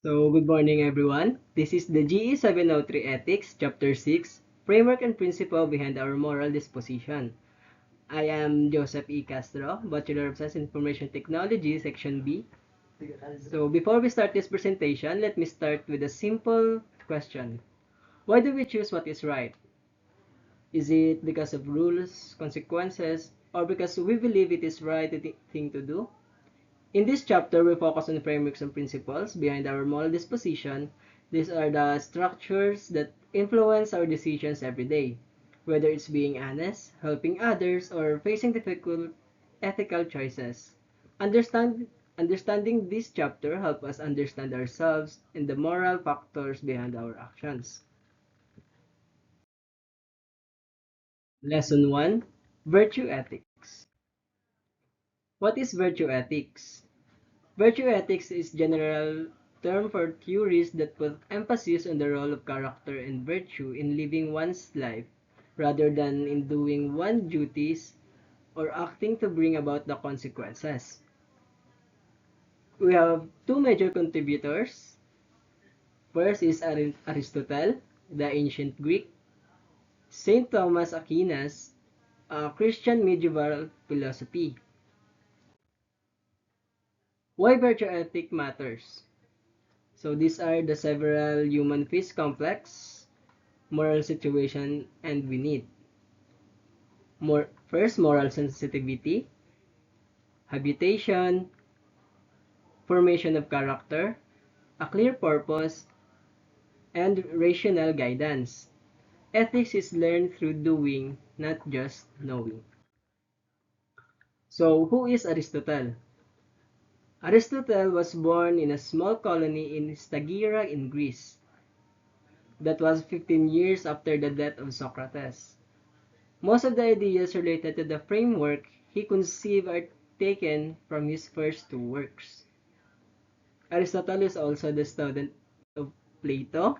Good morning everyone. This is the GE 703 Ethics, Chapter 6, Framework and Principle Behind Our Moral Disposition. I am Joseph E. Castro, Bachelor of Science Information Technology, Section B. Before we start this presentation, let me start with a simple question. Why do we choose what is right? Is it because of rules, consequences, or because we believe it is right thing to do? In this chapter, we focus on frameworks and principles behind our moral disposition. These are the structures that influence our decisions every day, whether it's being honest, helping others, or facing difficult ethical choices. Understanding this chapter helps us understand ourselves and the moral factors behind our actions. Lesson 1: Virtue Ethics. What is virtue ethics? Virtue ethics is general term for theories that put emphasis on the role of character and virtue in living one's life rather than in doing one's duties or acting to bring about the consequences. We have two major contributors. First is Aristotle, the ancient Greek, Saint Thomas Aquinas, a Christian medieval philosophy. Why virtue ethic matters? So these are the several human phase complex moral situation and we need first moral sensitivity, habitation, formation of character, a clear purpose, and rational guidance. Ethics is learned through doing, not just knowing. So who is Aristotle? Aristotle was born in a small colony in Stagira in Greece. That was 15 years after the death of Socrates. Most of the ideas related to the framework he conceived are taken from his first two works. Aristotle is also the student of Plato,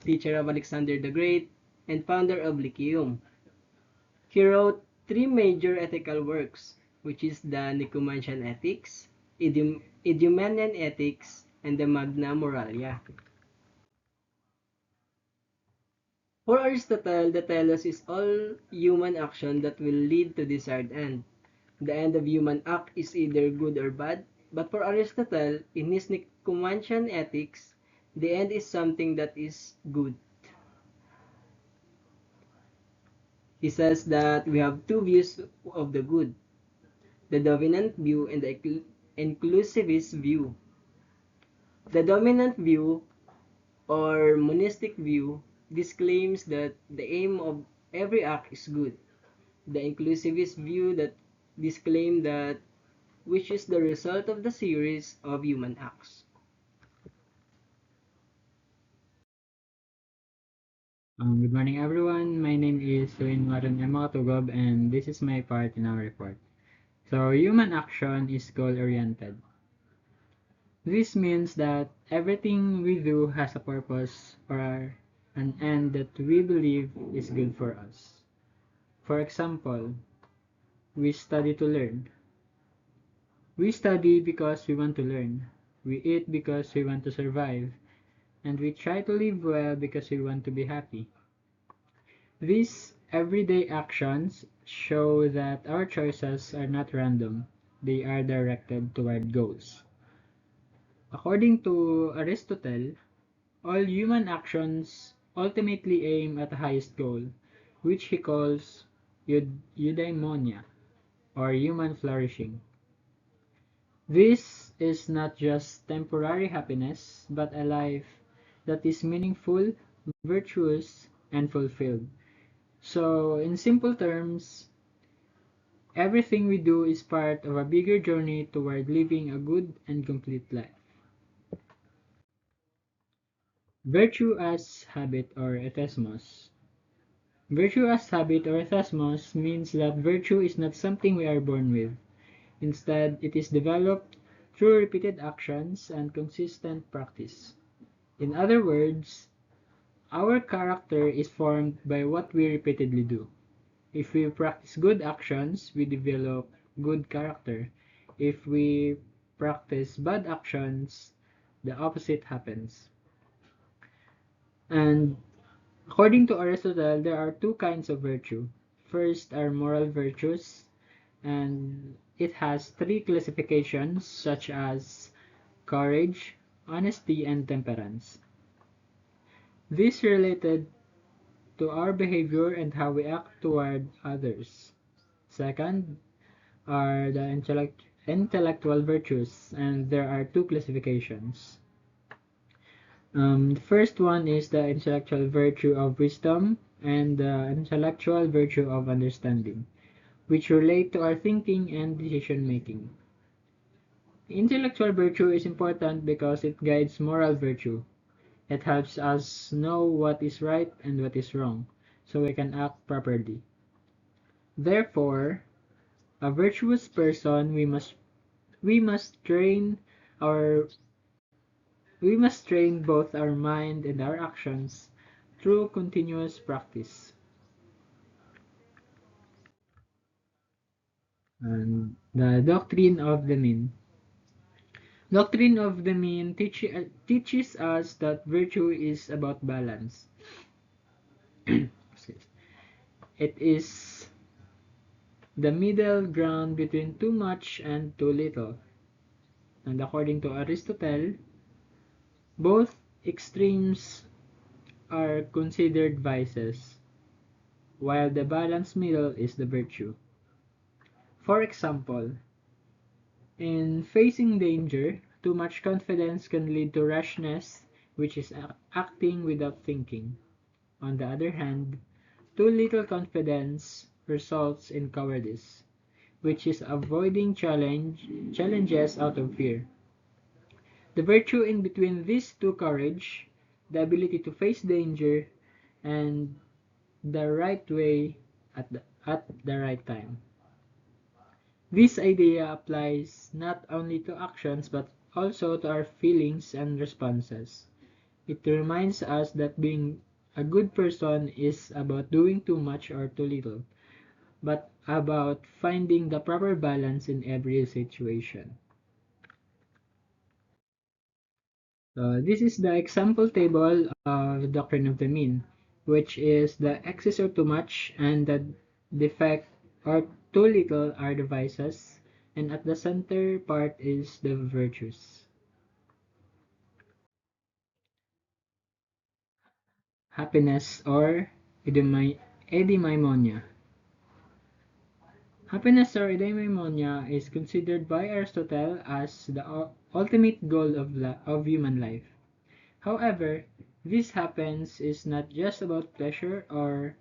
teacher of Alexander the Great, and founder of Lyceum. He wrote three major ethical works, which is the Nicomachean Ethics, Idumean Ethics, and the Magna Moralia. For Aristotle, the telos is all human action that will lead to desired end. The end of human act is either good or bad, but for Aristotle, in his Nicomachean Ethics, the end is something that is good. He says that we have two views of the good, the dominant view and the inclusivist view. The dominant view, or monistic view, disclaims that the aim of every act is good. The inclusivist view that disclaim that which is the result of the series of human acts. Good morning, everyone. My name is Suin Maron Emakatugob, and this is my part in our report. So, human action is goal-oriented. This means that everything we do has a purpose or an end that we believe is good for us. For example, we study to learn. We study because we want to learn. We eat because we want to survive. And we try to live well because we want to be happy. These everyday actions show that our choices are not random, they are directed toward goals. According to Aristotle, all human actions ultimately aim at the highest goal, which he calls eudaimonia, or human flourishing. This is not just temporary happiness, but a life that is meaningful, virtuous, and fulfilled. So, in simple terms, everything we do is part of a bigger journey toward living a good and complete life. Virtue as habit or ethesmos. Virtue as habit or ethesmos means that virtue is not something we are born with. Instead, it is developed through repeated actions and consistent practice. In other words, our character is formed by what we repeatedly do. If we practice good actions, we develop good character. If we practice bad actions, the opposite happens. And according to Aristotle, there are two kinds of virtue. First are moral virtues, and it has three classifications such as courage, honesty, and temperance. These related to our behavior and how we act toward others. Second are the intellectual virtues, and there are two classifications. The first one is the intellectual virtue of wisdom and the intellectual virtue of understanding, which relate to our thinking and decision making. Intellectual virtue is important because it guides moral virtue. It helps us know what is right and what is wrong, so we can act properly. Therefore, a virtuous person we must train our we must train both our mind and our actions through continuous practice. And the doctrine of the mean. Doctrine of the mean teaches us that virtue is about balance. It is the middle ground between too much and too little. And according to Aristotle, both extremes are considered vices, while the balanced middle is the virtue. For example, in facing danger, too much confidence can lead to rashness, which is acting without thinking. On the other hand, too little confidence results in cowardice, which is avoiding challenges out of fear. The virtue in between these two courage, the ability to face danger, and the right way at the right time. This idea applies not only to actions but also to our feelings and responses. It reminds us that being a good person is about doing too much or too little, but about finding the proper balance in every situation. So this is the example table of the doctrine of the mean, which is the excess or too much and the defect or too little are the vices, and at the center part is the virtues. Happiness or eudaimonia. Happiness or eudaimonia is considered by Aristotle as the ultimate goal of human life. However, this happens is not just about pleasure or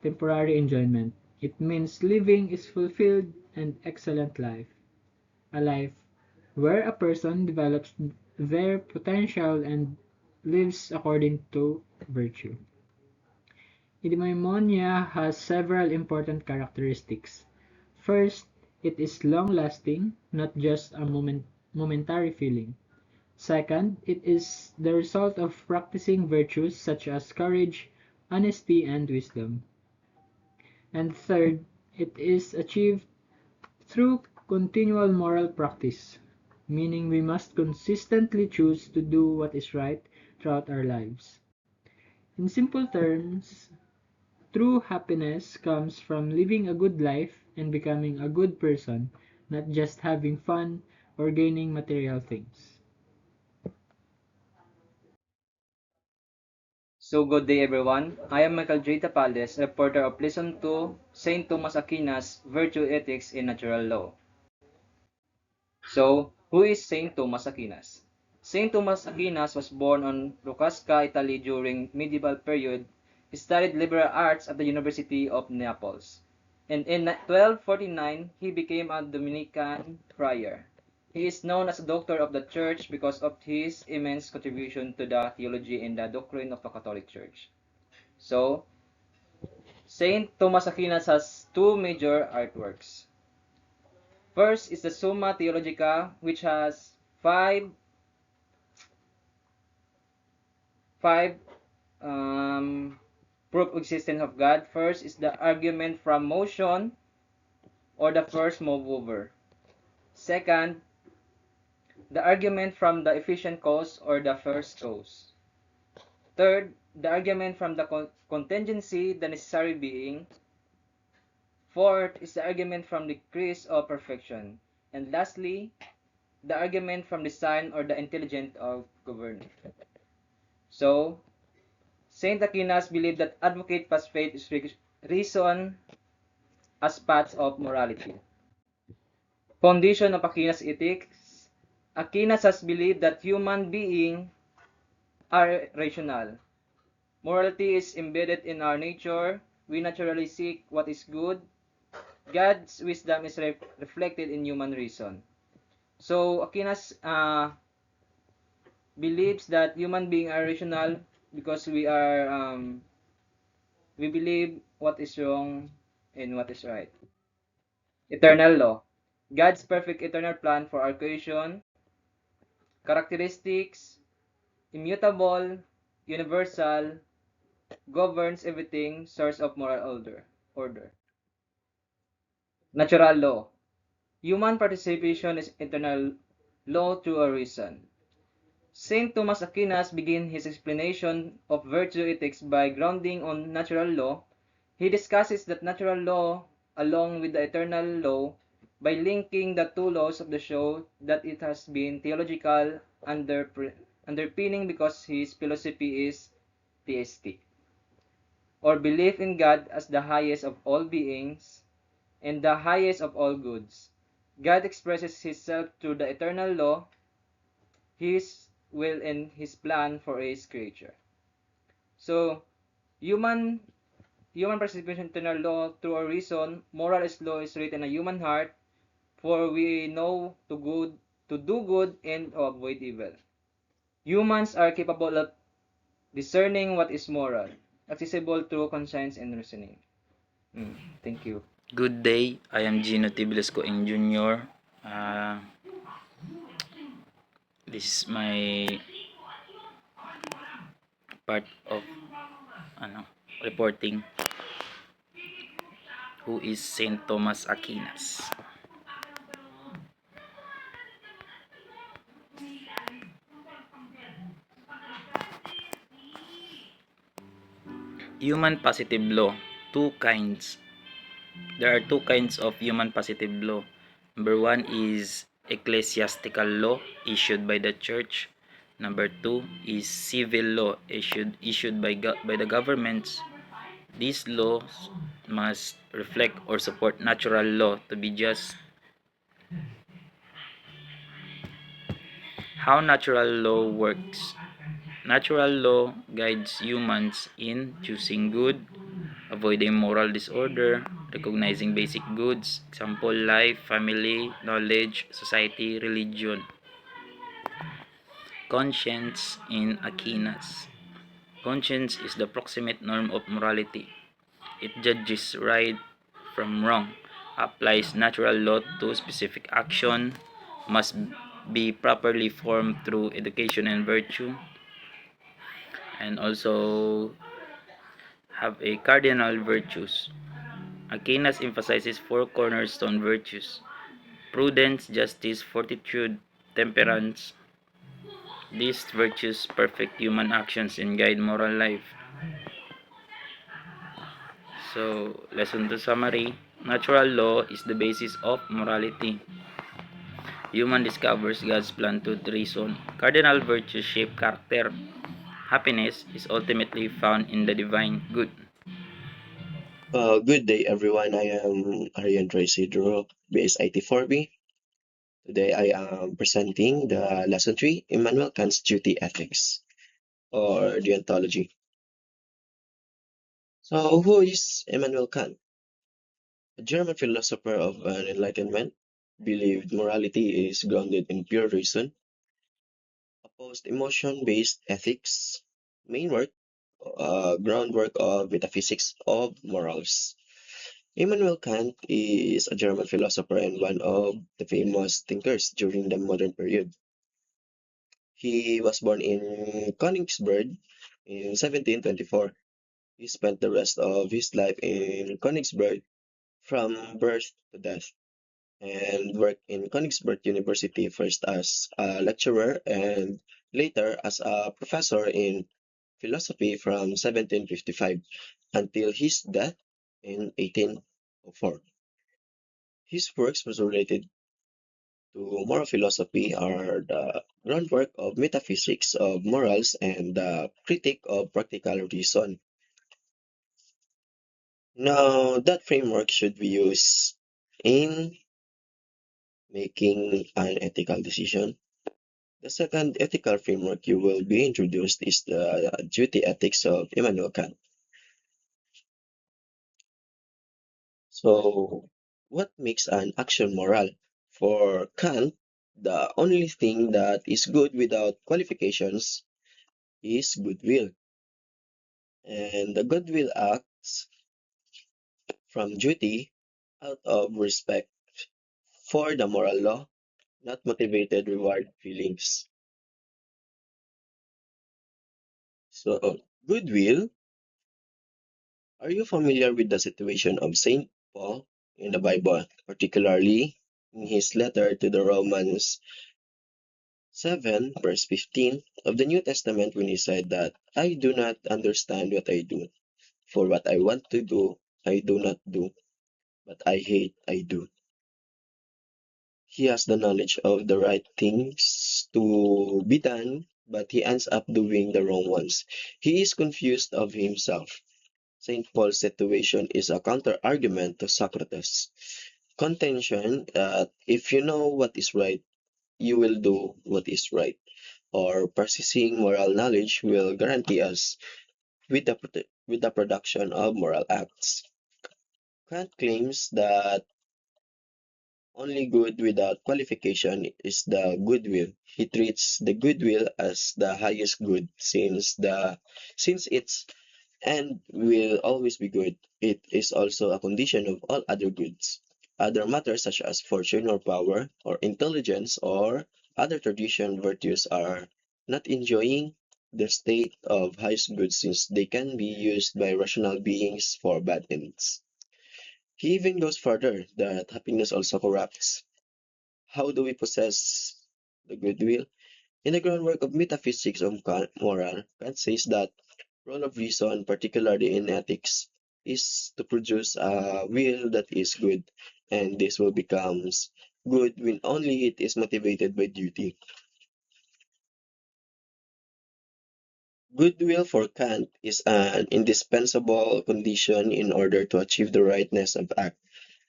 temporary enjoyment. It means living is fulfilled and excellent life. A life where a person develops their potential and lives according to virtue. Eudaimonia has several important characteristics. First, it is long-lasting, not just a momentary feeling. Second, it is the result of practicing virtues such as courage, honesty, and wisdom. And third, it is achieved through continual moral practice, meaning we must consistently choose to do what is right throughout our lives. In simple terms, true happiness comes from living a good life and becoming a good person, not just having fun or gaining material things. So good day everyone. I am Michael J. Tapales, reporter of Lesson 2, St. Thomas Aquinas, Virtue Ethics in Natural Law. So, who is St. Thomas Aquinas? St. Thomas Aquinas was born on Lucasca, Italy during medieval period. He studied liberal arts at the University of Naples. And in 1249, he became a Dominican friar. He is known as a doctor of the Church because of his immense contribution to the theology and the doctrine of the Catholic Church. So, Saint Thomas Aquinas has two major artworks. First is the Summa Theologica, which has five proof of existence of God. First is the argument from motion, or the first mover. Second, the argument from the efficient cause or the first cause. Third, the argument from the contingency, the necessary being. Fourth is the argument from decrease or perfection. And lastly, the argument from design or the intelligent of government. So, Saint Aquinas believed that advocate past faith is reason as paths of morality. Foundation of Aquinas ethics. Aquinas has believed that human beings are rational. Morality is embedded in our nature. We naturally seek what is good. God's wisdom is reflected in human reason. So Aquinas believes that human beings are rational because we believe what is wrong and what is right. Eternal law. God's perfect eternal plan for our creation. Characteristics. Immutable. Universal. Governs everything. Source of moral order. Natural law. Human participation is eternal law through a reason. Saint Thomas Aquinas begins his explanation of virtue ethics by grounding on natural law. He discusses that natural law along with the eternal law by linking the two laws of the show that it has been theological underpinning because his philosophy is theistic, or belief in God as the highest of all beings and the highest of all goods. God expresses himself through the eternal law, his will and his plan for his creature. So, human participation in eternal law through a reason, moral law is written in a human heart, for we know to do good and to avoid evil. Humans are capable of discerning what is moral, accessible through conscience and reasoning. Thank you. Good day, I am Gino Tibilesco Eng Jr. This is my part of reporting who is Saint Thomas Aquinas. Human positive law, two kinds. There are two kinds of human positive law. Number one is ecclesiastical law issued by the church. Number two is civil law issued by the governments. These laws must reflect or support natural law to be just. How natural law works. Natural law guides humans in choosing good, avoiding moral disorder, recognizing basic goods, example life, family, knowledge, society, religion. Conscience in Aquinas. Conscience is the proximate norm of morality. It judges right from wrong, applies natural law to specific action, must be properly formed through education and virtue, and also have a cardinal virtues. Aquinas emphasizes four cornerstone virtues: prudence, justice, fortitude, temperance. These virtues perfect human actions and guide moral life. So, lesson to summary. Natural law is the basis of morality. Human discovers God's plan to reason. Cardinal virtues shape character. Happiness is ultimately found in the divine good. Good day, everyone. I am Arian Troy Sidro, base IT4B. Today, I am presenting the lesson 3, Immanuel Kant's Duty Ethics, or Deontology. So, who is Immanuel Kant? A German philosopher of Enlightenment, believed morality is grounded in pure reason, opposed emotion-based ethics, main work, groundwork of metaphysics of morals. Immanuel Kant is a German philosopher and one of the famous thinkers during the modern period. He was born in Königsberg in 1724. He spent the rest of his life in Königsberg from birth to death. and worked in Königsberg University first as a lecturer and later as a professor in philosophy from 1755 until his death in 1804. His works was related to moral philosophy are the groundwork of metaphysics of morals and the critique of practical reason. Now, that framework should be used in making an ethical decision. The second ethical framework you will be introduced is the duty ethics of Immanuel Kant. So, what makes an action moral? For Kant, the only thing that is good without qualifications is goodwill. And the goodwill acts from duty out of respect for the moral law, not motivated reward feelings. So, goodwill, are you familiar with the situation of Saint Paul in the Bible, particularly in his letter to the Romans 7, verse 15 of the New Testament when he said that, I do not understand what I do, for what I want to do, I do not do, but I hate, I do. He has the knowledge of the right things to be done, but he ends up doing the wrong ones. He is confused of himself. St. Paul's situation is a counter-argument to Socrates' contention that if you know what is right, you will do what is right, or possessing moral knowledge will guarantee us with the production of moral acts. Kant claims that only good without qualification is the goodwill. He treats the goodwill as the highest good since its end will always be good. It is also a condition of all other goods. Other matters such as fortune or power or intelligence or other tradition virtues are not enjoying the state of highest good since they can be used by rational beings for bad ends. He even goes further that happiness also corrupts. How do we possess the goodwill? In the groundwork of metaphysics of moral, Kant says that role of reason, particularly in ethics, is to produce a will that is good, and this will becomes good when only it is motivated by duty. Goodwill for Kant is an indispensable condition in order to achieve the rightness of act.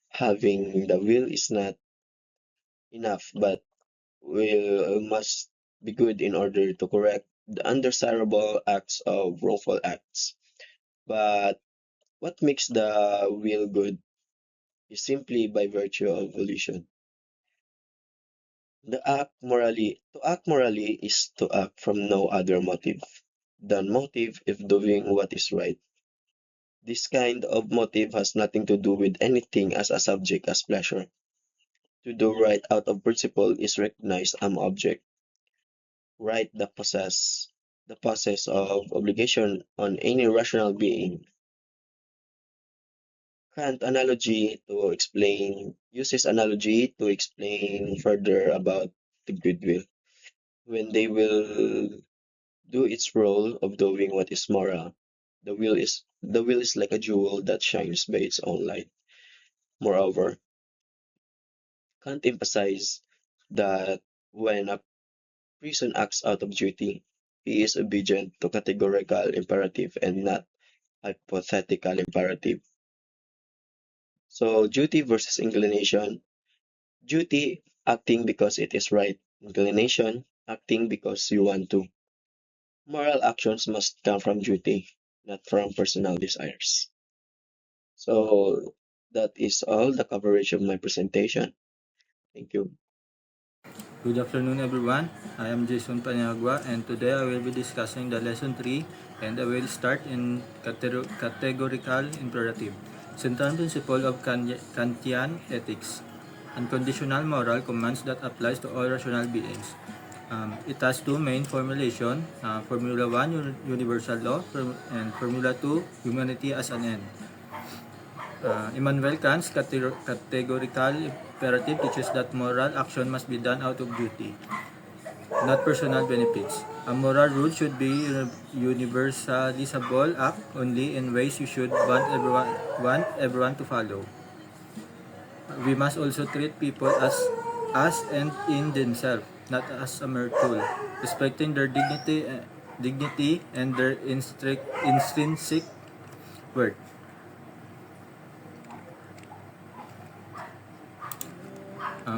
Having the will is not enough, but will must be good in order to correct the undesirable acts of wrongful acts. But what makes the will good is simply by virtue of volition. To act morally is to act from no other motive than motive if doing what is right. This kind of motive has nothing to do with anything as a subject as pleasure. To do right out of principle is recognized as object. Right the possess of obligation on any rational being. Uses analogy to explain further about the goodwill. When they will do its role of doing what is moral, the will is like a jewel that shines by its own light. Moreover, Kant emphasized that when a person acts out of duty, he is obedient to categorical imperative and not hypothetical imperative. So duty versus inclination. Duty, acting because it is right. Inclination, acting because you want to. Moral actions must come from duty, not from personal desires. So that is all the coverage of my presentation. Thank you. Good afternoon, everyone. I am Jason Paniagua, and today I will be discussing the lesson 3, and I will start in categorical imperative. Central principle of Kantian ethics. Unconditional moral commands that applies to all rational beings. It has two main formulations, Formula 1, universal law, and Formula 2, humanity as an end. Immanuel Kant's categorical imperative teaches that moral action must be done out of duty, not personal benefits. A moral rule should be universalizable act only in ways you should want everyone to follow. We must also treat people as and in themselves, not as a mere tool, respecting their dignity and their intrinsic worth.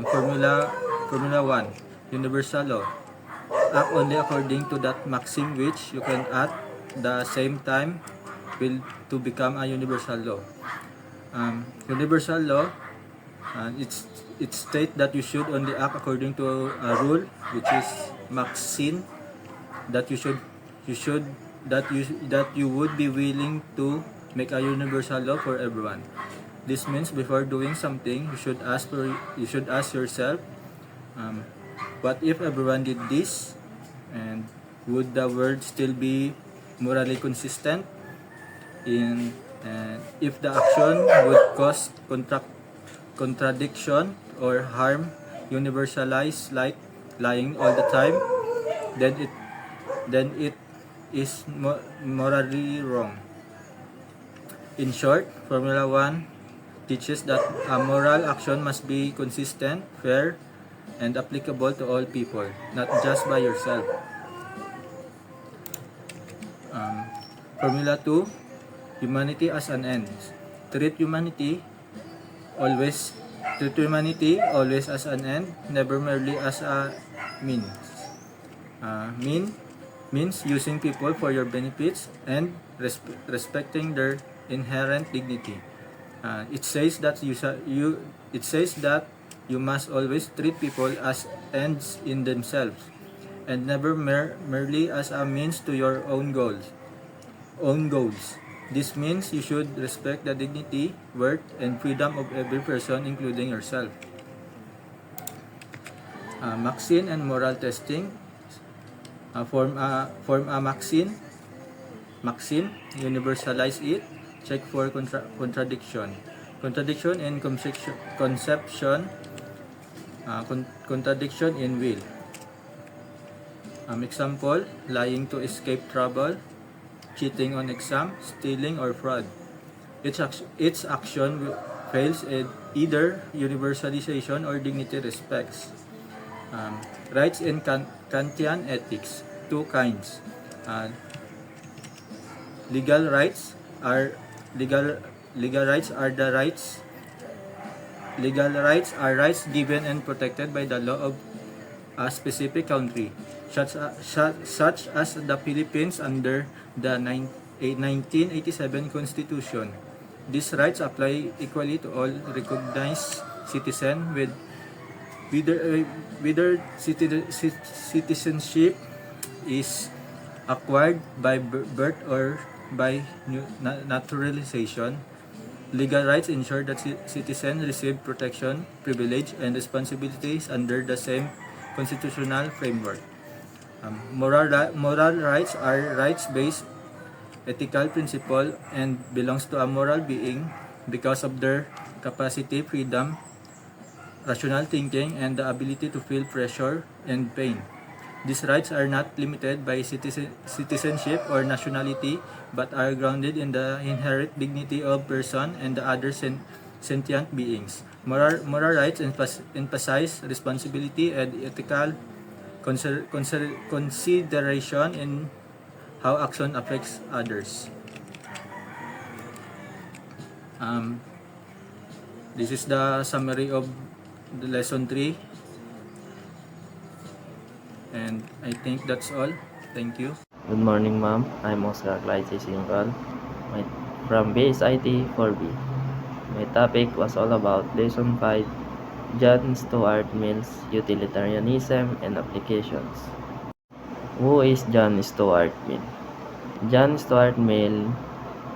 Formula 1, Universal Law. Act only according to that maxim which you can at the same time will to become a universal law. Universal law, it states that you should only act according to a rule, which is maxim, that you would be willing to make a universal law for everyone. This means before doing something, you should ask yourself, what if everyone did this, and would the world still be morally consistent? If the action would cause contradiction or harm universalized, like lying all the time, then it is morally wrong. In short, Formula 1 teaches that a moral action must be consistent, fair, and applicable to all people, not just by yourself. Formula 2, Humanity as an end. Treat humanity always as an end, never merely as a means. Means using people for your benefits and respecting their inherent dignity. It says that you must always treat people as ends in themselves, and never merely as a means to your own goals. This means you should respect the dignity, worth, and freedom of every person, including yourself. Maxim and moral testing. Form a maxim, universalize it, check for contradiction in conception, contradiction in will. Example, lying to escape trouble, cheating on exam, stealing, or fraud. Its action fails in either universalization or dignity respects. Rights in Kantian ethics, two kinds. Legal rights are rights given and protected by the law of a specific country, such as the Philippines under the 1987 Constitution. These rights apply equally to all recognized citizens, whether citizenship is acquired by birth or by naturalization. Legal rights ensure that citizens receive protection, privilege, and responsibilities under the same constitutional framework. Moral rights are rights-based ethical principle and belongs to a moral being because of their capacity, freedom, rational thinking, and the ability to feel pressure and pain. These rights are not limited by citizenship or nationality, but are grounded in the inherent dignity of person and the other sentient beings. Moral rights emphasize responsibility and ethical consideration in how action affects others. This is the summary of the lesson 3, and I think that's all. Thank you. Good morning, ma'am. I'm Oscar Clyde Singkal from BSIT 4B. My topic was all about Lesson 5, John Stuart Mill's Utilitarianism and Applications. Who is John Stuart Mill? John Stuart Mill,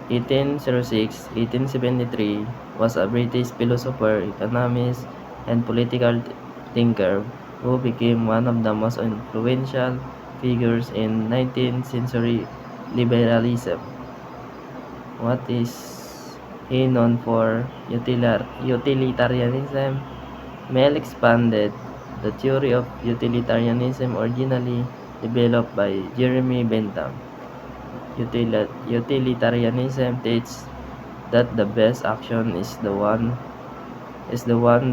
1806-1873, was a British philosopher, economist, and political thinker who became one of the most influential figures in 19th century liberalism. What is he known for utilitarianism. Mill expanded the theory of utilitarianism originally developed by Jeremy Bentham. Utilitarianism teaches that the best action is the one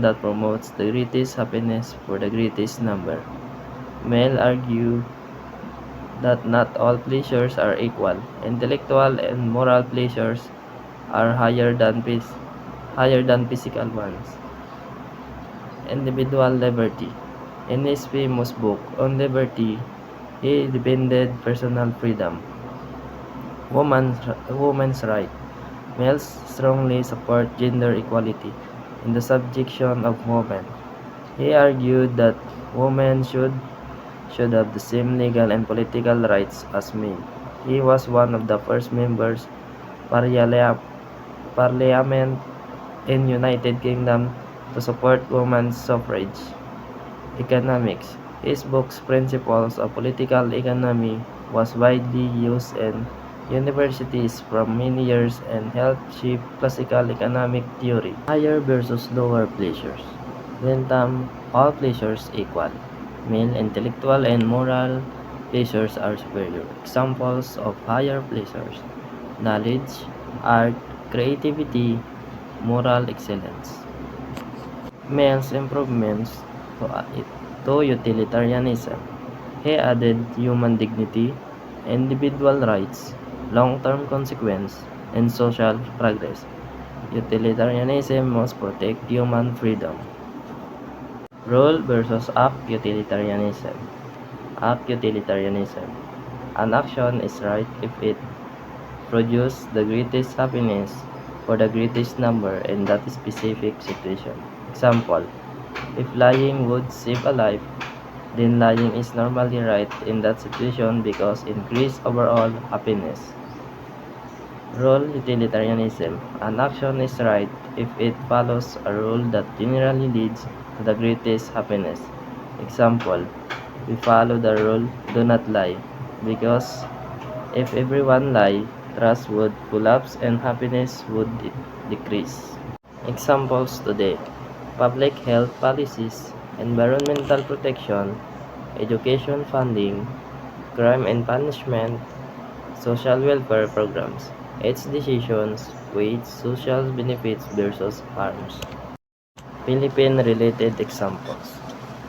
that promotes the greatest happiness for the greatest number. Mill argued that not all pleasures are equal. Intellectual and moral pleasures are higher than physical ones. Individual liberty. In his famous book on liberty, he defended personal freedom. Women's right. Males strongly support gender equality in the subjection of women. He argued that women should have the same legal and political rights as men. He was one of the first members parliament in United Kingdom to support women's suffrage. Economics. His book's Principles of Political Economy was widely used in universities for many years and helped shape classical economic theory. Higher versus lower pleasures. Bentham, all pleasures equal. Male intellectual and moral pleasures are superior. Examples of higher pleasures: knowledge, art, creativity, moral excellence. Male's improvements to utilitarianism. He added human dignity, individual rights, long-term consequence, and social progress. Utilitarianism must protect human freedom. Rule versus act utilitarianism. Act utilitarianism. An action is right if it produces the greatest happiness for the greatest number in that specific situation. Example: if lying would save a life, then lying is normally right in that situation because increase overall happiness. Rule utilitarianism. An action is right if it follows a rule that generally leads to the greatest happiness. Example: we follow the rule do not lie because if everyone lie, trust would collapse and happiness would decrease. Examples today: public health policies, environmental protection, education funding, crime and punishment, social welfare programs. Each decisions weighs social benefits versus harms. Philippine-related examples: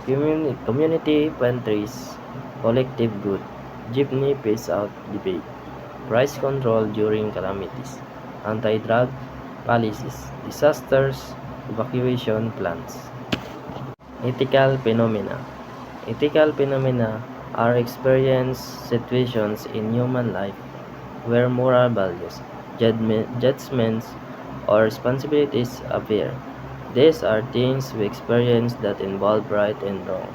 community pantries, collective good, jeepney phase-out debate, price control during calamities, anti-drug policies, disasters, evacuation plans. Ethical phenomena. Ethical phenomena are experienced situations in human life where moral values, judgments, or responsibilities appear. These are things we experience that involve right and wrong.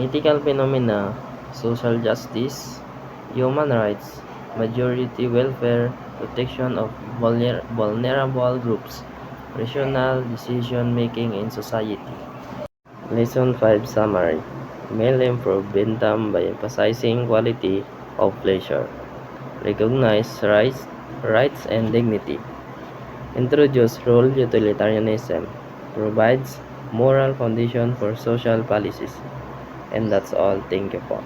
Ethical phenomena: social justice, human rights, majority welfare, protection of vulnerable groups, rational decision-making in society. Lesson 5 Summary. Mill improved Bentham by emphasizing quality of pleasure. Recognize rights and dignity. Introduce rule utilitarianism. Provides moral foundation for social policies. And that's all. Thank you po.